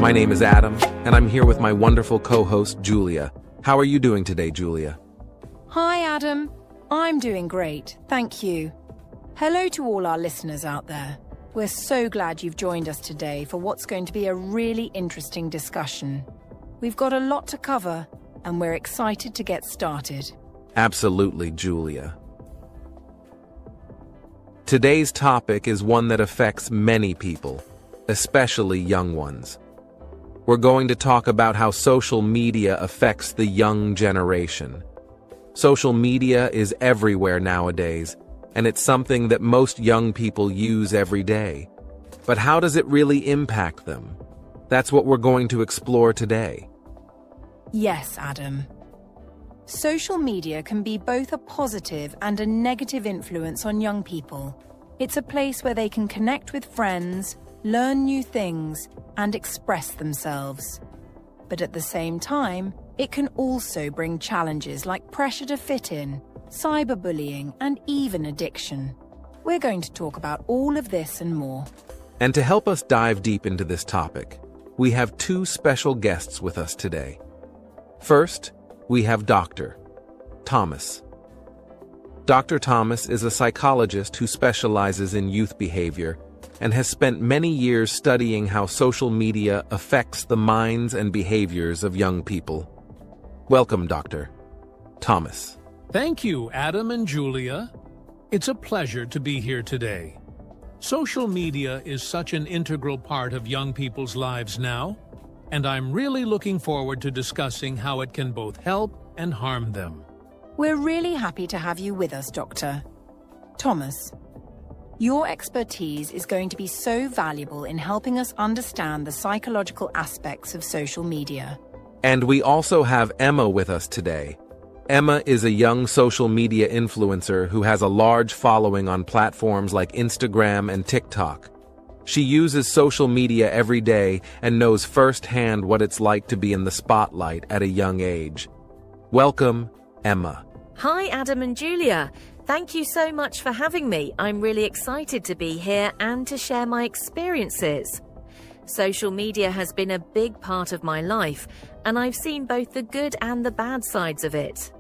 My name is Adam, and I'm here with my wonderful co-host, Julia. How are you doing today, Julia? Hi, Adam. I'm doing great, thank you. Hello to all our listeners out there. We're so glad you've joined us today for what's going to be a really interesting discussion. We've got a lot to cover, and we're excited to get started. Absolutely, Julia. Today's topic is one that affects many people, especially young ones. We're going to talk about how social media affects the young generation. Social media is everywhere nowadays, and it's something that most young people use every day. But how does it really impact them? That's what we're going to explore today. Yes, Adam. Social media can be both a positive and a negative influence on young people. It's a place where they can connect with friends, learn new things, and express themselves. But at the same time, it can also bring challenges like pressure to fit in, cyberbullying, and even addiction. We're going to talk about all of this and more. And to help us dive deep into this topic, we have two special guests with us today. First, we have Dr. Thomas. Dr. Thomas is a psychologist who specializes in youth behavior and has spent many years studying how social media affects the minds and behaviors of young people. Welcome, Dr. Thomas. Thank you, Adam and Julia. It's a pleasure to be here today. Social media is such an integral part of young people's lives now, and I'm really looking forward to discussing how it can both help and harm them. We're really happy to have you with us, Dr. Thomas. Your expertise is going to be so valuable in helping us understand the psychological aspects of social media. And we also have Emma with us today. Emma is a young social media influencer who has a large following on platforms like Instagram and TikTok. She uses social media every day and knows firsthand what it's like to be in the spotlight at a young age. Welcome, Emma. Hi, Adam and Julia. Thank you so much for having me. I'm really excited to be here and to share my experiences. Social media has been a big part of my life, and I've seen both the good and the bad sides of it.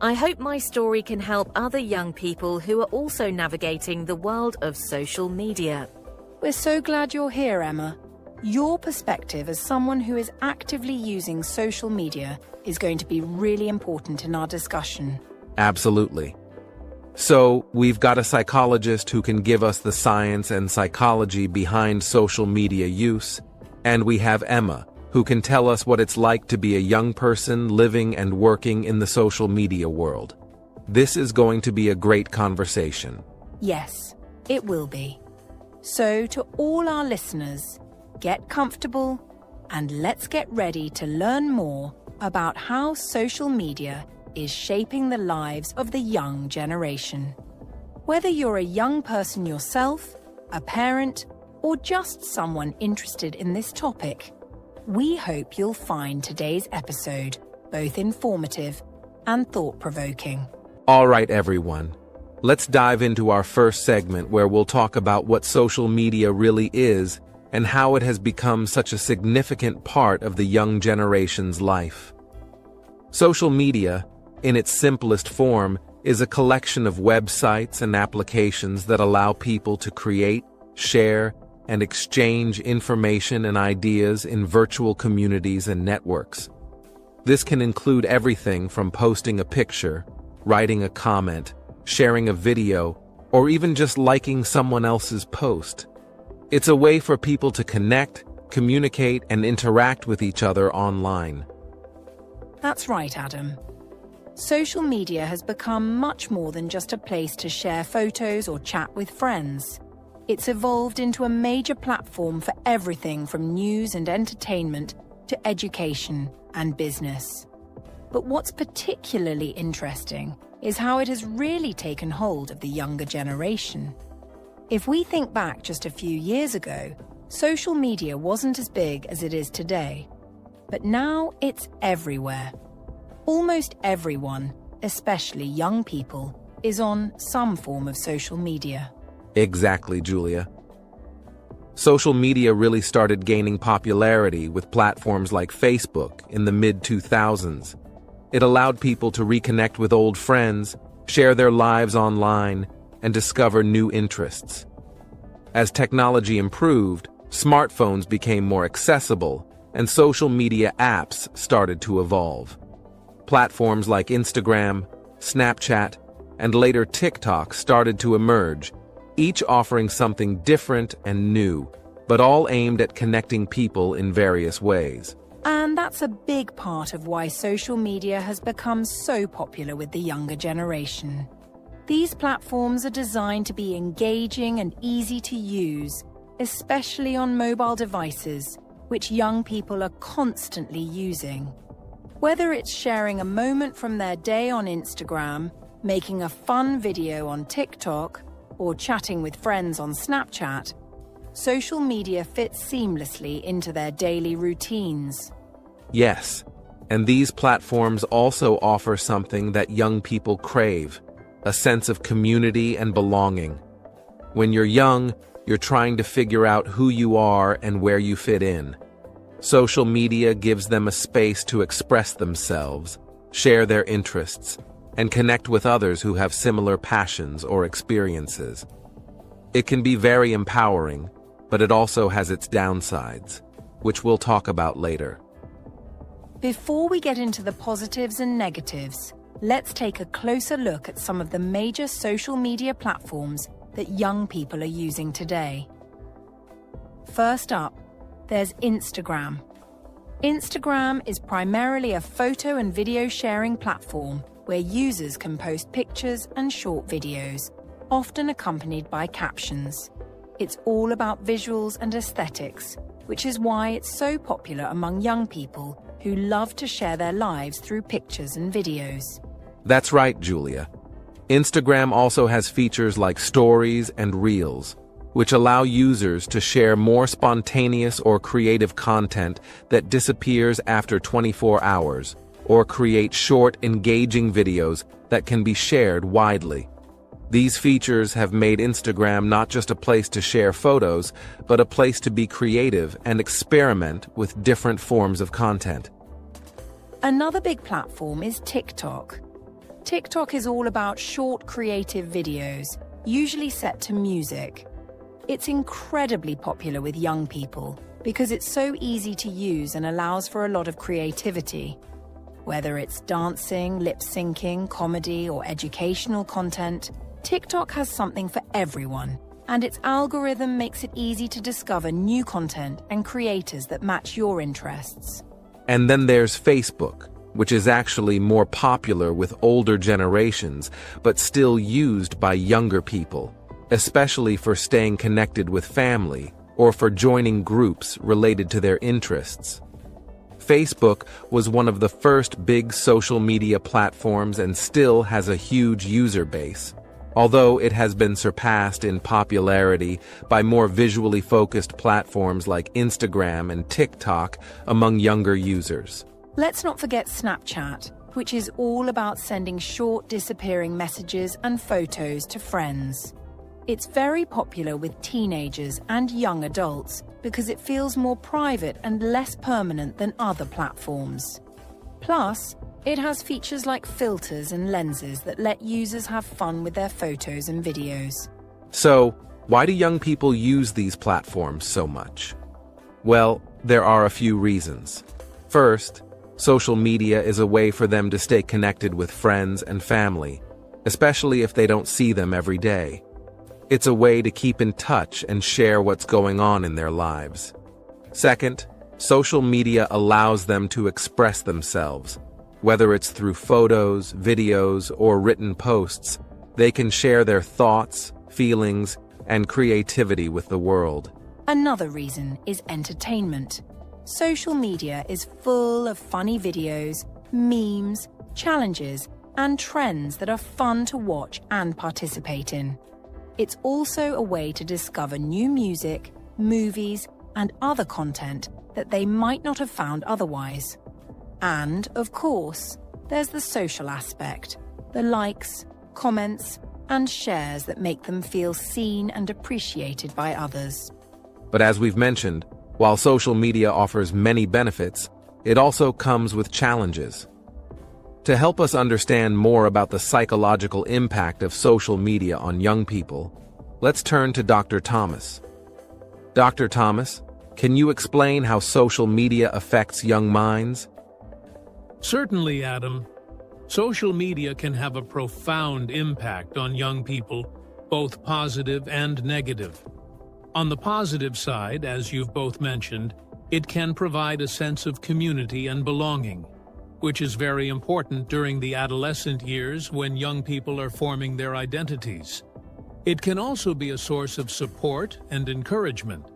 I hope my story can help other young people who are also navigating the world of social media. We're so glad you're here, Emma. Your perspective as someone who is actively using social media is going to be really important in our discussion. Absolutely. So, we've got a psychologist who can give us the science and psychology behind social media use, and we have Emma, who can tell us what it's like to be a young person living and working in the social media world. This is going to be a great conversation. Yes, it will be. So, to all our listeners, get comfortable and let's get ready to learn more about how social media is shaping the lives of the young generation. Whether you're a young person yourself, a parent, or just someone interested in this topic, we hope you'll find today's episode both informative and thought-provoking. All right, everyone. Let's dive into our first segment where we'll talk about what social media really is and how it has become such a significant part of the young generation's life. Social media, in its simplest form, is a collection of websites and applications that allow people to create, share, and exchange information and ideas in virtual communities and networks. This can include everything from posting a picture, writing a comment, sharing a video, or even just liking someone else's post. It's a way for people to connect, communicate, and interact with each other online. That's right, Adam. Social media has become much more than just a place to share photos or chat with friends. It's evolved into a major platform for everything from news and entertainment to education and business. But what's particularly interesting is how it has really taken hold of the younger generation. If we think back just a few years ago, social media wasn't as big as it is today. But now it's everywhere. Almost everyone, especially young people, is on some form of social media. Exactly, Julia. social media really started gaining popularity with platforms like Facebook in the mid-2000s. It allowed people to reconnect with old friends, share their lives online, and discover new interests. As technology improved, smartphones became more accessible, and social media apps started to evolve. Platforms like Instagram, Snapchat, and later TikTok started to emerge, each offering something different and new, but all aimed at connecting people in various ways. And that's a big part of why social media has become so popular with the younger generation. These platforms are designed to be engaging and easy to use, especially on mobile devices, which young people are constantly using. Whether it's sharing a moment from their day on Instagram, making a fun video on TikTok, or chatting with friends on Snapchat, social media fits seamlessly into their daily routines. Yes, and these platforms also offer something that young people crave, a sense of community and belonging. When you're young, you're trying to figure out who you are and where you fit in. Social media gives them a space to express themselves, share their interests, and connect with others who have similar passions or experiences. It can be very empowering, but it also has its downsides, which we'll talk about later. Before we get into the positives and negatives, let's take a closer look at some of the major social media platforms that young people are using today. First up, there's Instagram. Instagram is primarily a photo and video sharing platform where users can post pictures and short videos, often accompanied by captions. It's all about visuals and aesthetics, which is why it's so popular among young people who love to share their lives through pictures and videos. That's right, Julia. Instagram also has features like Stories and Reels, which allow users to share more spontaneous or creative content that disappears after 24 hours, or create short, engaging videos that can be shared widely. These features have made Instagram not just a place to share photos, but a place to be creative and experiment with different forms of content. Another big platform is TikTok. TikTok is all about short, creative videos, usually set to music. It's incredibly popular with young people because it's so easy to use and allows for a lot of creativity. Whether it's dancing, lip-syncing, comedy, or educational content, TikTok has something for everyone, and its algorithm makes it easy to discover new content and creators that match your interests. And then there's Facebook, which is actually more popular with older generations, but still used by younger people, especially for staying connected with family or for joining groups related to their interests. Facebook was one of the first big social media platforms and still has a huge user base, although it has been surpassed in popularity by more visually focused platforms like Instagram and TikTok among younger users. Let's not forget Snapchat, which is all about sending short, disappearing messages and photos to friends. It's very popular with teenagers and young adults because it feels more private and less permanent than other platforms. Plus, it has features like filters and lenses that let users have fun with their photos and videos. So, why do young people use these platforms so much? Well, there are a few reasons. First, social media is a way for them to stay connected with friends and family, especially if they don't see them every day. It's a way to keep in touch and share what's going on in their lives. Second, social media allows them to express themselves. Whether it's through photos, videos, or written posts, they can share their thoughts, feelings, and creativity with the world. Another reason is entertainment. Social media is full of funny videos, memes, challenges, and trends that are fun to watch and participate in. It's also a way to discover new music, movies, and other content that they might not have found otherwise. And, of course, there's the social aspect, the likes, comments, and shares that make them feel seen and appreciated by others. But as we've mentioned, while social media offers many benefits, it also comes with challenges. To help us understand more about the psychological impact of social media on young people, let's turn to Dr. Thomas. Dr. Thomas, can you explain how social media affects young minds? Certainly, Adam. Social media can have a profound impact on young people, both positive and negative. On the positive side, as you've both mentioned, it can provide a sense of community and belonging, which is very important during the adolescent years when young people are forming their identities. It can also be a source of support and encouragement,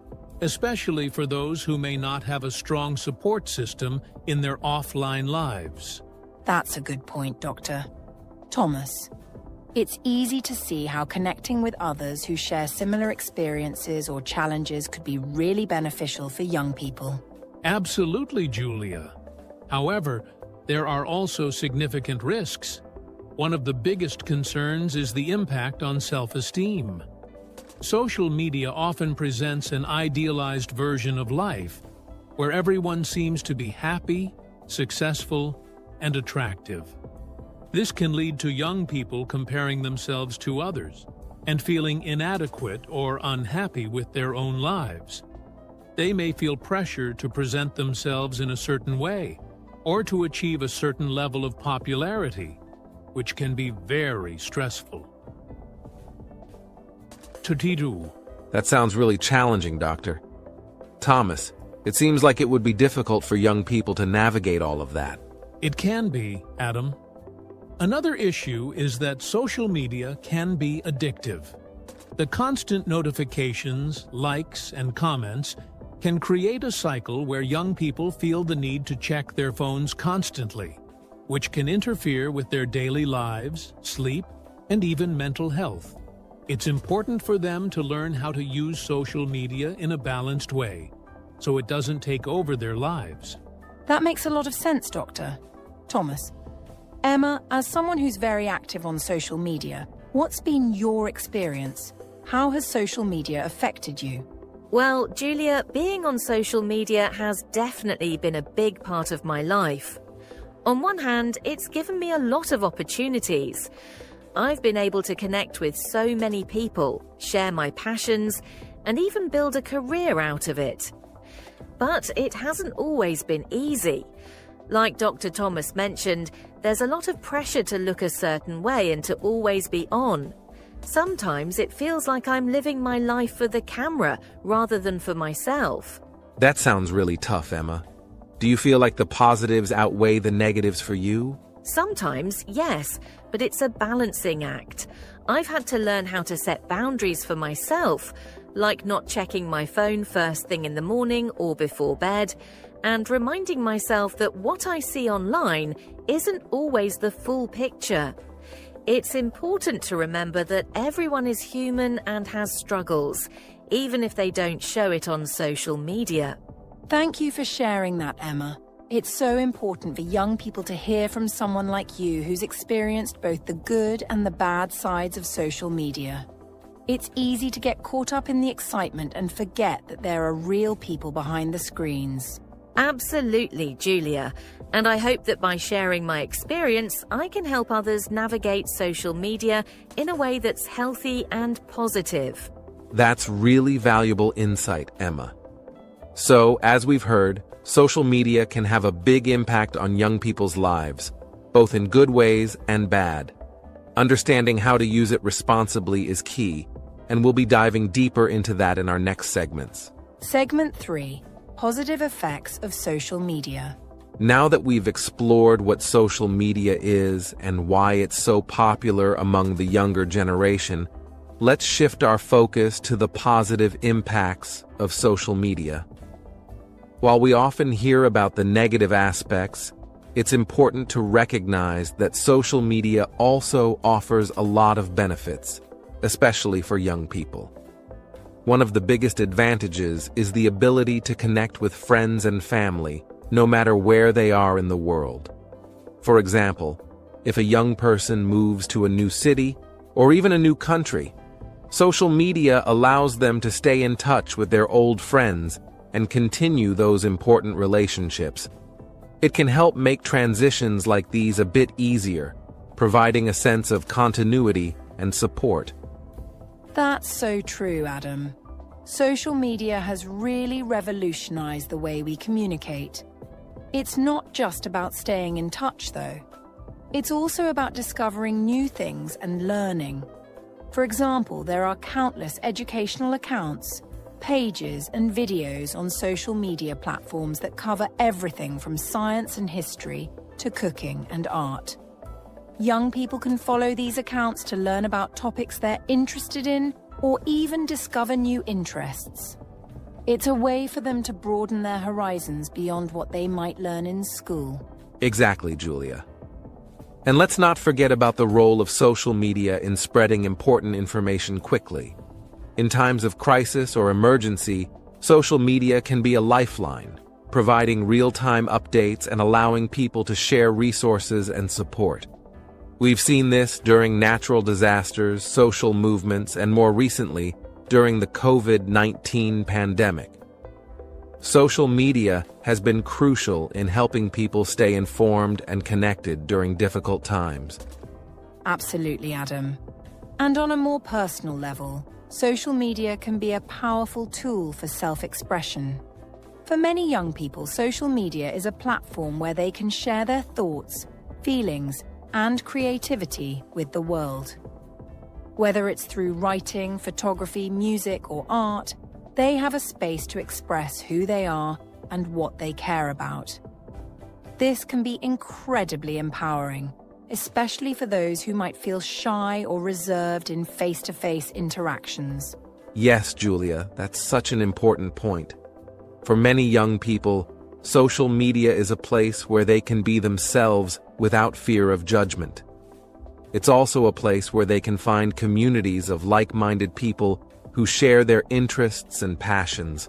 especially for those who may not have a strong support system in their offline lives. That's a good point, Doctor. Thomas, it's easy to see how connecting with others who share similar experiences or challenges could be really beneficial for young people. Absolutely, Julia. However, there are also significant risks. One of the biggest concerns is the impact on self-esteem. Social media often presents an idealized version of life, where everyone seems to be happy, successful, and attractive. This can lead to young people comparing themselves to others and feeling inadequate or unhappy with their own lives. They may feel pressure to present themselves in a certain way or to achieve a certain level of popularity, which can be very stressful. Tutidu. That sounds really challenging, Doctor. Thomas, it seems like it would be difficult for young people to navigate all of that. It can be, Adam. Another issue is that social media can be addictive. The constant notifications, likes, and comments can create a cycle where young people feel the need to check their phones constantly, which can interfere with their daily lives, sleep, and even mental health. It's important for them to learn how to use social media in a balanced way, so it doesn't take over their lives. That makes a lot of sense, Doctor. Thomas, Emma, as someone who's very active on social media, what's been your experience? How has social media affected you? Well, Julia, being on social media has definitely been a big part of my life. On one hand, it's given me a lot of opportunities. I've been able to connect with so many people, share my passions, and even build a career out of it. But it hasn't always been easy. Like Dr. Thomas mentioned, there's a lot of pressure to look a certain way and to always be on. Sometimes it feels like I'm living my life for the camera rather than for myself. That sounds really tough, Emma. Do you feel like the positives outweigh the negatives for you? Sometimes, yes, but it's a balancing act. I've had to learn how to set boundaries for myself, like not checking my phone first thing in the morning or before bed, and reminding myself that what I see online isn't always the full picture. It's important to remember that everyone is human and has struggles, even if they don't show it on social media. Thank you for sharing that, Emma. It's so important for young people to hear from someone like you who's experienced both the good and the bad sides of social media. It's easy to get caught up in the excitement and forget that there are real people behind the screens. Absolutely, Julia. And I hope that by sharing my experience, I can help others navigate social media in a way that's healthy and positive. That's really valuable insight, Emma. So, as we've heard, social media can have a big impact on young people's lives, both in good ways and bad. Understanding how to use it responsibly is key, and we'll be diving deeper into that in our next segments. Segment 3. Positive effects of social media. Now that we've explored what social media is and why it's so popular among the younger generation, let's shift our focus to the positive impacts of social media. While we often hear about the negative aspects, it's important to recognize that social media also offers a lot of benefits, especially for young people. One of the biggest advantages is the ability to connect with friends and family, no matter where they are in the world. For example, if a young person moves to a new city or even a new country, Social media allows them to stay in touch with their old friends and continue those important relationships. It can help make transitions like these a bit easier, providing a sense of continuity and support. That's so true, Adam. Social media has really revolutionized the way we communicate. It's not just about staying in touch, though. It's also about discovering new things and learning. For example, there are countless educational accounts, pages, and videos on social media platforms that cover everything from science and history to cooking and art. Young people can follow these accounts to learn about topics they're interested in or even discover new interests. It's a way for them to broaden their horizons beyond what they might learn in school. Exactly, Julia. And let's not forget about the role of social media in spreading important information quickly. In times of crisis or emergency, social media can be a lifeline, providing real-time updates and allowing people to share resources and support. We've seen this during natural disasters, social movements, and more recently, during the COVID-19 pandemic. Social media has been crucial in helping people stay informed and connected during difficult times. Absolutely, Adam. And on a more personal level, social media can be a powerful tool for self-expression. For many young people, social media is a platform where they can share their thoughts, feelings, and creativity with the world. Whether it's through writing, photography, music, or art, they have a space to express who they are and what they care about. This can be incredibly empowering, especially for those who might feel shy or reserved in face-to-face interactions. Yes, Julia, that's such an important point. For many young people, social media is a place where they can be themselves without fear of judgment. It's also a place where they can find communities of like-minded people who share their interests and passions.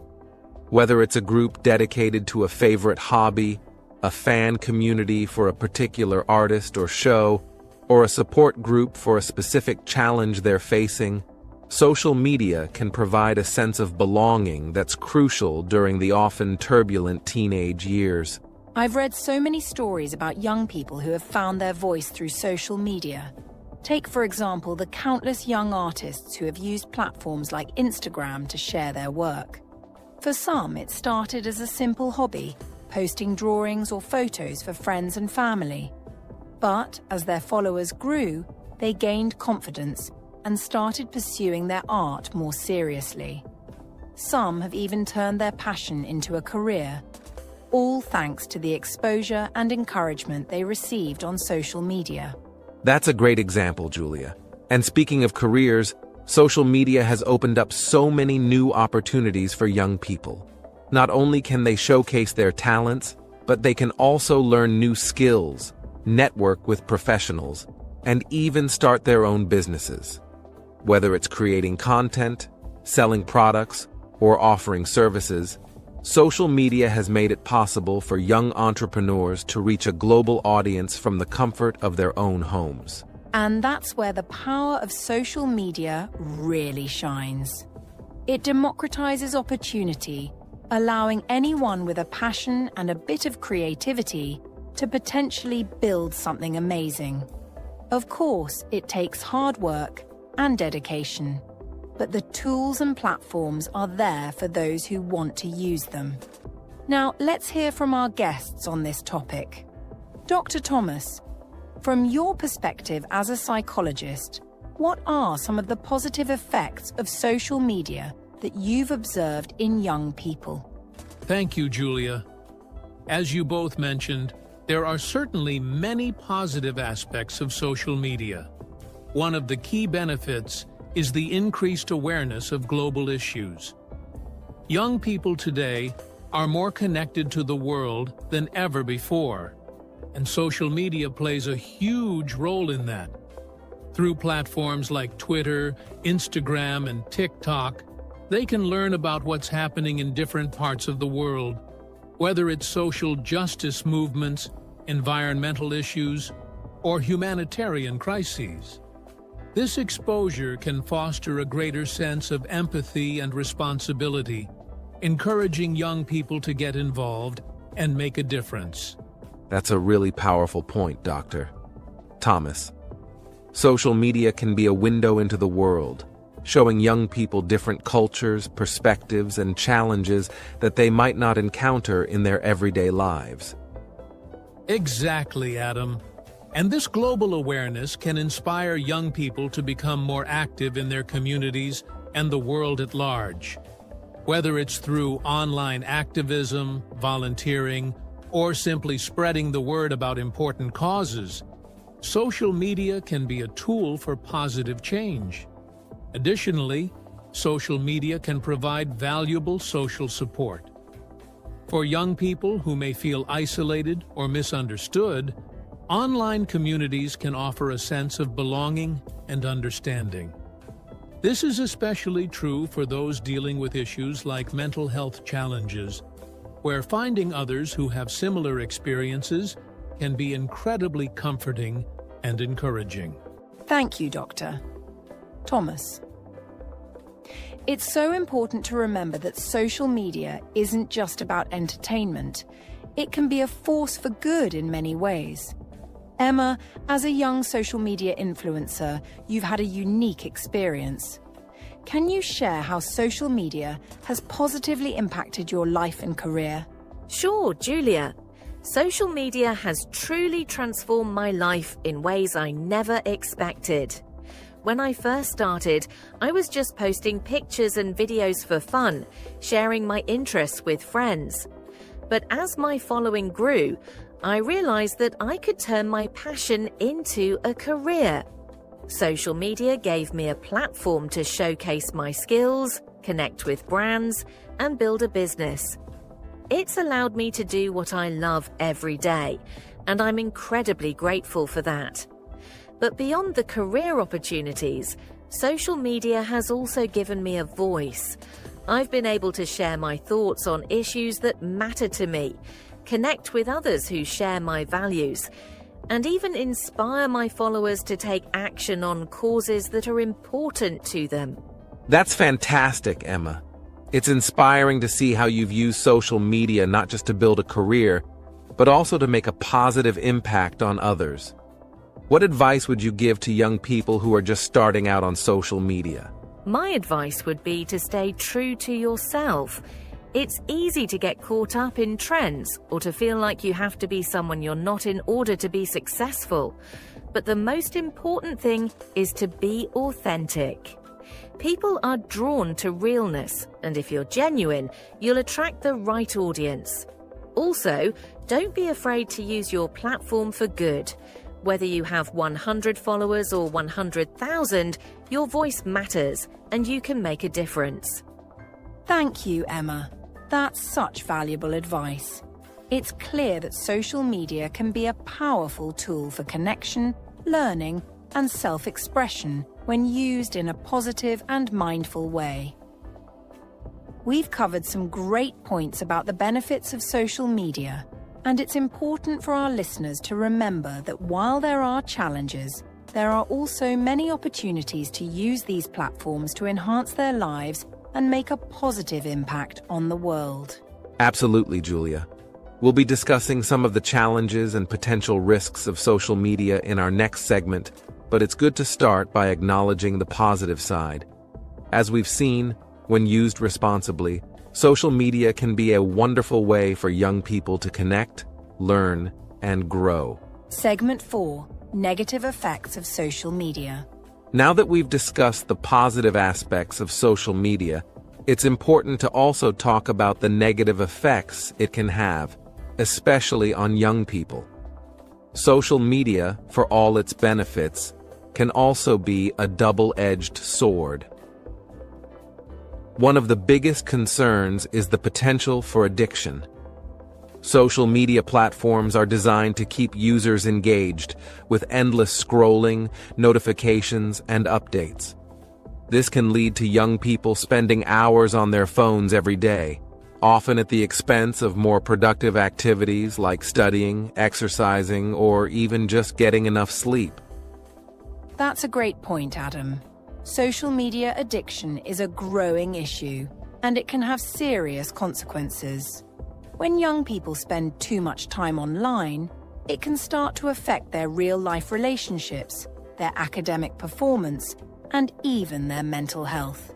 Whether it's a group dedicated to a favorite hobby, a fan community for a particular artist or show, or a support group for a specific challenge they're facing, social media can provide a sense of belonging that's crucial during the often turbulent teenage years. I've read so many stories about young people who have found their voice through social media. Take, for example, the countless young artists who have used platforms like Instagram to share their work. For some, it started as a simple hobby, posting drawings or photos for friends and family. But as their followers grew, they gained confidence and started pursuing their art more seriously. Some have even turned their passion into a career, all thanks to the exposure and encouragement they received on social media. That's a great example, Julia. And speaking of careers, social media has opened up so many new opportunities for young people. Not only can they showcase their talents, but they can also learn new skills, network with professionals, and even start their own businesses. Whether it's creating content, selling products, or offering services, social media has made it possible for young entrepreneurs to reach a global audience from the comfort of their own homes. And that's where the power of social media really shines. It democratizes opportunity, allowing anyone with a passion and a bit of creativity to potentially build something amazing. Of course, it takes hard work and dedication, but the tools and platforms are there for those who want to use them. Now, let's hear from our guests on this topic. Dr. Thomas, from your perspective as a psychologist, what are some of the positive effects of social media that you've observed in young people? Thank you, Julia. As you both mentioned, there are certainly many positive aspects of social media. One of the key benefits is the increased awareness of global issues. Young people today are more connected to the world than ever before, and social media plays a huge role in that. Through platforms like Twitter, Instagram, and TikTok, they can learn about what's happening in different parts of the world, whether it's social justice movements, environmental issues, or humanitarian crises. This exposure can foster a greater sense of empathy and responsibility, encouraging young people to get involved and make a difference. That's a really powerful point, Dr. Thomas. Social media can be a window into the world, showing young people different cultures, perspectives, and challenges that they might not encounter in their everyday lives. Exactly, Adam. And this global awareness can inspire young people to become more active in their communities and the world at large. Whether it's through online activism, volunteering, or simply spreading the word about important causes, social media can be a tool for positive change. Additionally, social media can provide valuable social support. For young people who may feel isolated or misunderstood, online communities can offer a sense of belonging and understanding. This is especially true for those dealing with issues like mental health challenges, where finding others who have similar experiences can be incredibly comforting and encouraging. Thank you, Dr. Thomas. It's so important to remember that social media isn't just about entertainment. It can be a force for good in many ways. Emma, as a young social media influencer, you've had a unique experience. Can you share how social media has positively impacted your life and career? Sure, Julia. Social media has truly transformed my life in ways I never expected. When I first started, I was just posting pictures and videos for fun, sharing my interests with friends. But as my following grew, I realized that I could turn my passion into a career. Social media gave me a platform to showcase my skills, connect with brands, and build a business. It's allowed me to do what I love every day, and I'm incredibly grateful for that. But beyond the career opportunities, social media has also given me a voice. I've been able to share my thoughts on issues that matter to me, connect with others who share my values, and even inspire my followers to take action on causes that are important to them. That's fantastic, Emma. It's inspiring to see how you've used social media not just to build a career, but also to make a positive impact on others. What advice would you give to young people who are just starting out on social media? My advice would be to stay true to yourself. It's easy to get caught up in trends or to feel like you have to be someone you're not in order to be successful. But the most important thing is to be authentic. People are drawn to realness, and if you're genuine, you'll attract the right audience. Also, don't be afraid to use your platform for good. Whether you have 100 followers or 100,000, your voice matters and you can make a difference. Thank you, Emma. That's such valuable advice. It's clear that social media can be a powerful tool for connection, learning, and self-expression when used in a positive and mindful way. We've covered some great points about the benefits of social media, and it's important for our listeners to remember that while there are challenges, there are also many opportunities to use these platforms to enhance their lives and make a positive impact on the world. Absolutely, Julia. We'll be discussing some of the challenges and potential risks of social media in our next segment, but it's good to start by acknowledging the positive side. As we've seen, when used responsibly, social media can be a wonderful way for young people to connect, learn, and grow. Segment 4: Negative effects of social media. Now that we've discussed the positive aspects of social media, it's important to also talk about the negative effects it can have, especially on young people. Social media, for all its benefits, can also be a double-edged sword. One of the biggest concerns is the potential for addiction. Social media platforms are designed to keep users engaged with endless scrolling, notifications, and updates. This can lead to young people spending hours on their phones every day, often at the expense of more productive activities like studying, exercising, or even just getting enough sleep. That's a great point, Adam. Social media addiction is a growing issue, and it can have serious consequences. When young people spend too much time online, it can start to affect their real-life relationships, their academic performance, and even their mental health.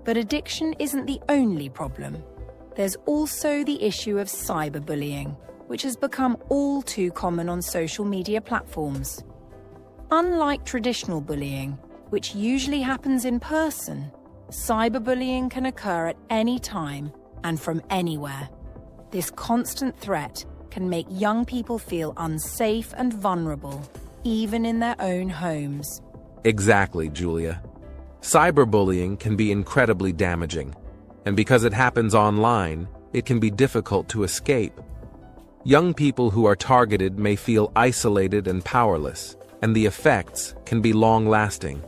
But addiction isn't the only problem. There's also the issue of cyberbullying, which has become all too common on social media platforms. Unlike traditional bullying, which usually happens in person, cyberbullying can occur at any time and from anywhere. This constant threat can make young people feel unsafe and vulnerable, even in their own homes. Exactly, Julia. Cyberbullying can be incredibly damaging, and because it happens online, it can be difficult to escape. Young people who are targeted may feel isolated and powerless, and the effects can be long-lasting.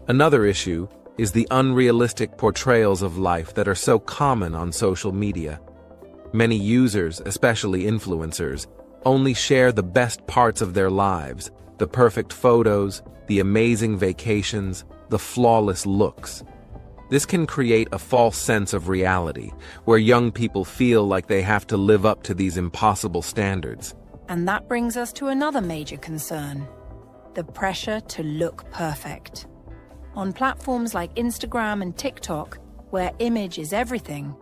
Another issue is the unrealistic portrayals of life that are so common on social media. Many users, especially influencers, only share the best parts of their lives, the perfect photos, the amazing vacations, the flawless looks. This can create a false sense of reality, where young people feel like they have to live up to these impossible standards. And that brings us to another major concern: the pressure to look perfect. On platforms like Instagram and TikTok, where image is everything,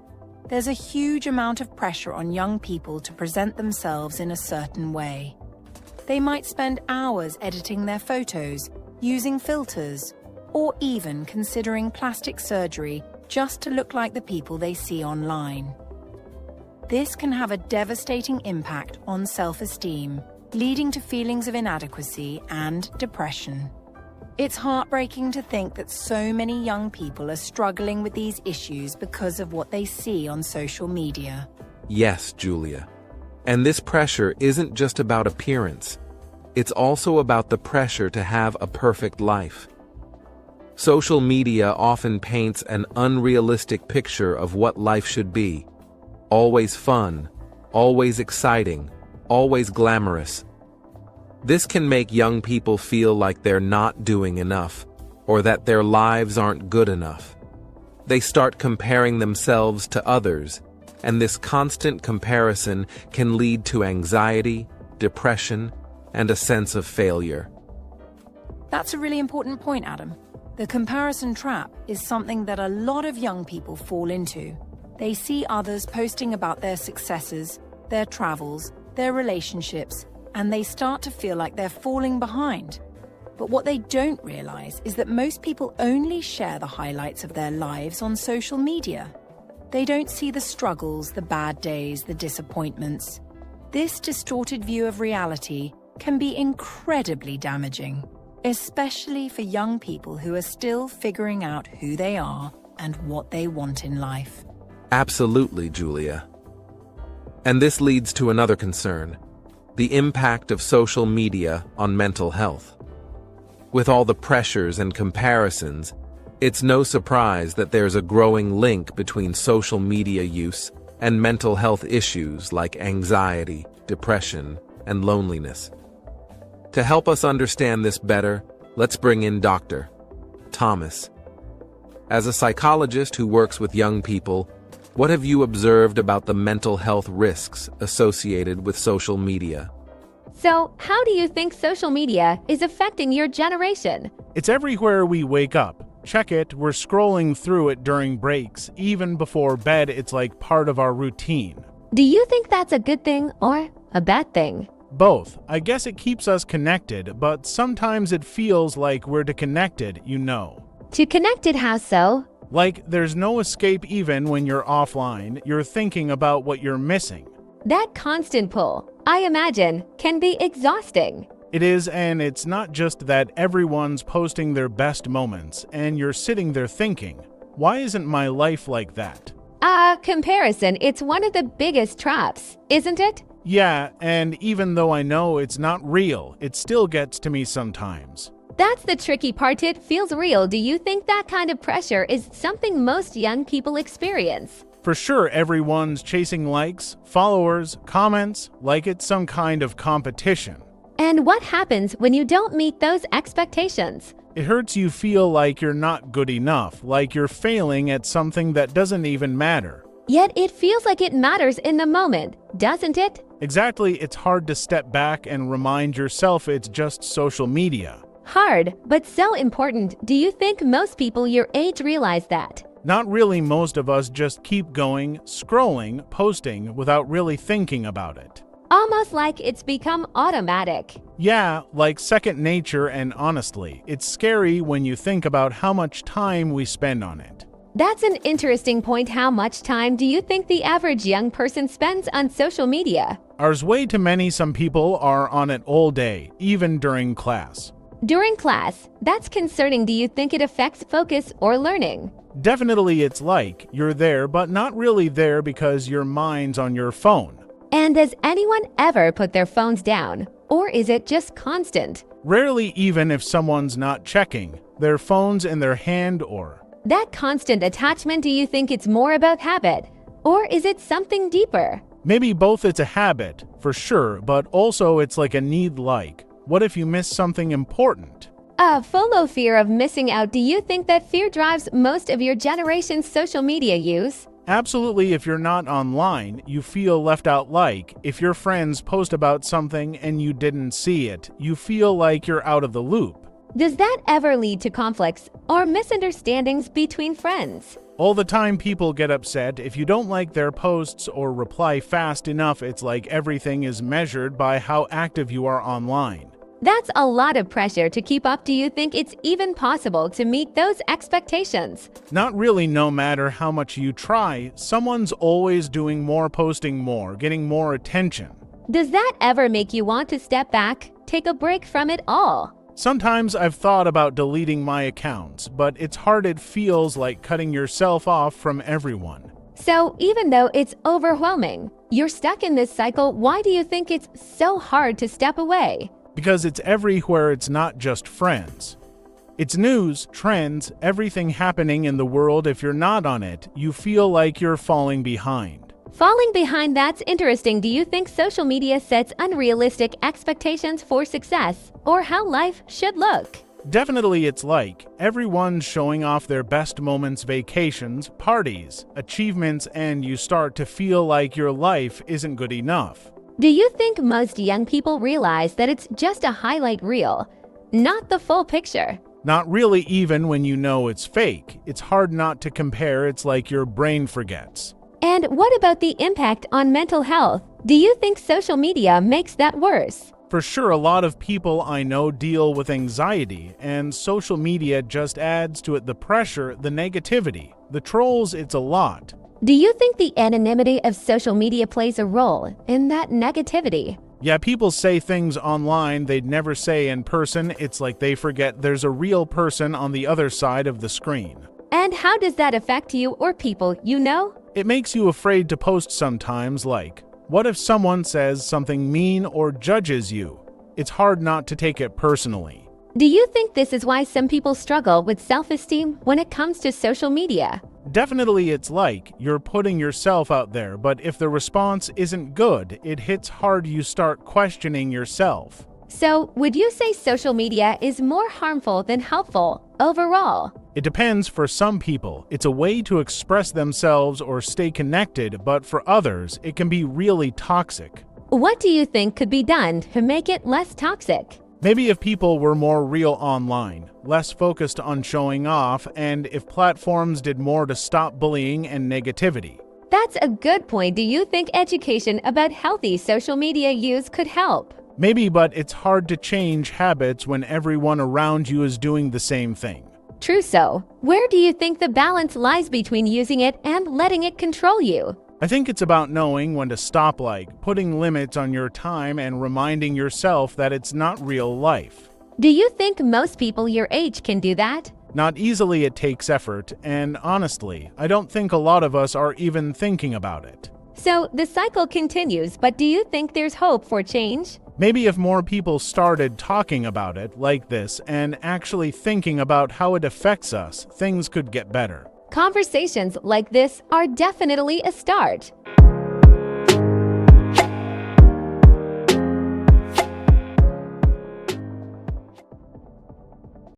there's a huge amount of pressure on young people to present themselves in a certain way. They might spend hours editing their photos, using filters, or even considering plastic surgery just to look like the people they see online. This can have a devastating impact on self-esteem, leading to feelings of inadequacy and depression. It's heartbreaking to think that so many young people are struggling with these issues because of what they see on social media. Yes, Julia. And this pressure isn't just about appearance. It's also about the pressure to have a perfect life. Social media often paints an unrealistic picture of what life should be. Always fun, always exciting, always glamorous. This can make young people feel like they're not doing enough, or that their lives aren't good enough. They start comparing themselves to others, and this constant comparison can lead to anxiety, depression, and a sense of failure. That's a really important point, Adam. The comparison trap is something that a lot of young people fall into. They see others posting about their successes, their travels, their relationships, and they start to feel like they're falling behind. But what they don't realize is that most people only share the highlights of their lives on social media. They don't see the struggles, the bad days, the disappointments. This distorted view of reality can be incredibly damaging, especially for young people who are still figuring out who they are and what they want in life. Absolutely, Julia. And this leads to another concern: the impact of social media on mental health. With all the pressures and comparisons, it's no surprise that there's a growing link between social media use and mental health issues like anxiety, depression, and loneliness. To help us understand this better, let's bring in Dr. Thomas. As a psychologist who works with young people, what have you observed about the mental health risks associated with social media? So, how do you think social media is affecting your generation? It's everywhere we wake up. Check it, we're scrolling through it during breaks. Even before bed, it's like part of our routine. Do you think that's a good thing or a bad thing? Both. I guess it keeps us connected, but sometimes it feels like we're disconnected, you know. To connected, how so? Like there's no escape even when you're offline. You're thinking about what you're missing. That constant pull, I imagine, can be exhausting. It is, and it's not just that everyone's posting their best moments, and you're sitting there thinking, why isn't my life like that? Comparison, it's one of the biggest traps, isn't it? Yeah, and even though I know it's not real, it still gets to me sometimes. That's the tricky part. It feels real. Do you think that kind of pressure is something most young people experience? For sure, everyone's chasing likes, followers, comments, like it's some kind of competition. And what happens when you don't meet those expectations? It hurts you feel like you're not good enough, like you're failing at something that doesn't even matter. Yet it feels like it matters in the moment, doesn't it? Exactly, it's hard to step back and remind yourself it's just social media. Hard, but so important. Do you think most people your age realize that? Not really. Most of us just keep going, scrolling, posting without really thinking about it. Almost like it's become automatic. Yeah, like second nature, and honestly, it's scary when you think about how much time we spend on it. That's an interesting point. How much time do you think the average young person spends on social media? Ours way too many. Some people are on it all day, even during class. During class, that's concerning. Do you think it affects focus or learning? Definitely, it's like you're there, but not really there because your mind's on your phone. And does anyone ever put their phones down? Or is it just constant? Rarely, even if someone's not checking their phones in their hand or... That constant attachment, do you think it's more about habit? Or is it something deeper? Maybe both. It's a habit, for sure, but also it's like a need. Like, what if you miss something important? A FOMO, fear of missing out. Do you think that fear drives most of your generation's social media use? Absolutely. If you're not online, you feel left out. Like, if your friends post about something and you didn't see it, you feel like you're out of the loop. Does that ever lead to conflicts or misunderstandings between friends? All the time. People get upset if you don't like their posts or reply fast enough. It's like everything is measured by how active you are online. That's a lot of pressure to keep up. Do you think it's even possible to meet those expectations? Not really. No matter how much you try, someone's always doing more, posting more, getting more attention. Does that ever make you want to step back, take a break from it all? Sometimes I've thought about deleting my accounts, but it's hard. It feels like cutting yourself off from everyone. So even though it's overwhelming, you're stuck in this cycle. Why do you think it's so hard to step away? Because it's everywhere. It's not just friends. It's news, trends, everything happening in the world. If you're not on it, you feel like you're falling behind. Falling behind, that's interesting. Do you think social media sets unrealistic expectations for success or how life should look? Definitely. It's like everyone's showing off their best moments, vacations, parties, achievements, and you start to feel like your life isn't good enough. Do you think most young people realize that it's just a highlight reel, not the full picture? Not really. Even when you know it's fake, it's hard not to compare. It's like your brain forgets. And what about the impact on mental health? Do you think social media makes that worse? For sure. A lot of people I know deal with anxiety, and social media just adds to it. The pressure, the negativity, the trolls. It's a lot. Do you think the anonymity of social media plays a role in that negativity? Yeah, people say things online they'd never say in person. It's like they forget there's a real person on the other side of the screen. And how does that affect you or people you know? It makes you afraid to post sometimes. Like, what if someone says something mean or judges you? It's hard not to take it personally. Do you think this is why some people struggle with self-esteem when it comes to social media? Definitely. It's like you're putting yourself out there, but if the response isn't good, it hits hard. You start questioning yourself. So, would you say social media is more harmful than helpful overall? It depends. For some people, it's a way to express themselves or stay connected, but for others, it can be really toxic. What do you think could be done to make it less toxic? Maybe if people were more real online, less focused on showing off, and if platforms did more to stop bullying and negativity. That's a good point. Do you think education about healthy social media use could help? Maybe, but it's hard to change habits when everyone around you is doing the same thing. True. So, where do you think the balance lies between using it and letting it control you? I think it's about knowing when to stop, like putting limits on your time and reminding yourself that it's not real life. Do you think most people your age can do that? Not easily. It takes effort, and honestly, I don't think a lot of us are even thinking about it. So the cycle continues, but do you think there's hope for change? Maybe if more people started talking about it like this and actually thinking about how it affects us, things could get better. Conversations like this are definitely a start.